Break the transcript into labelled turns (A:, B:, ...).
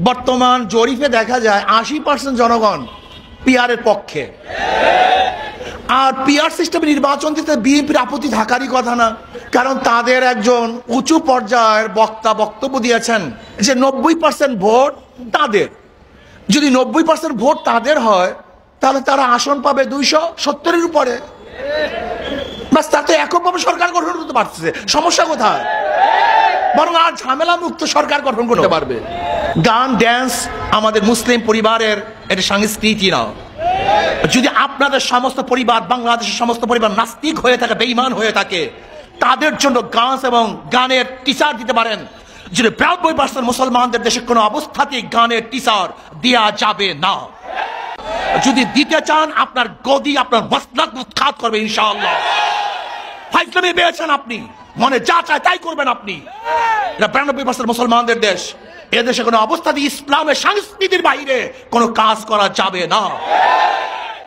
A: বর্তমান জরিপে দেখা যায় 80% জনগণ পিআরের পক্ষে। আর পিআর সিস্টেমে নির্বাচন দিতে বিএনপির আপত্তি থাকারই কথা না, কারণ তাদের একজন উঁচু পর্যায়ের বক্তা বক্তব্য দিয়েছেন যে 90% ভোট তাদের। যদি 90% ভোট তাদের হয় তাহলে তারা আসন পাবে 270-এর উপরে। বাস, তাতে এককভাবে সরকার গঠন করতে পারছে, সমস্যা কোথায়? বরং আর ঝামেলা মুক্ত সরকার গঠন করতে পারবে। গান ড্যান্স আমাদের মুসলিম পরিবারের এটা সংস্কৃতি না। যদি আপনাদের সমস্ত পরিবার, বাংলাদেশের সমস্ত পরিবার নাস্তিক হয়ে থাকে, বেঈমান হয়ে থাকে, তাদের জন্য গান এবং গানের টিচার দিতে পারেন। যদি 92% মুসলমানদের দেশে কোনো অবস্থাতেই গানের টিচার দেয়া যাবে না। যদি দিতে চান আপনার গদি আপনার মাসলাক উৎখাত করবে ইনশাআল্লাহ। ফাইজলামি পেয়েছেন আপনি, মনে যা চায় তাই করবেন আপনি। এটা 92% মুসলমানদের দেশ। এদেশে কোনো অবস্থাতেই ইসলামের সংস্কৃতির বাইরে কোনো কাজ করা যাবে না।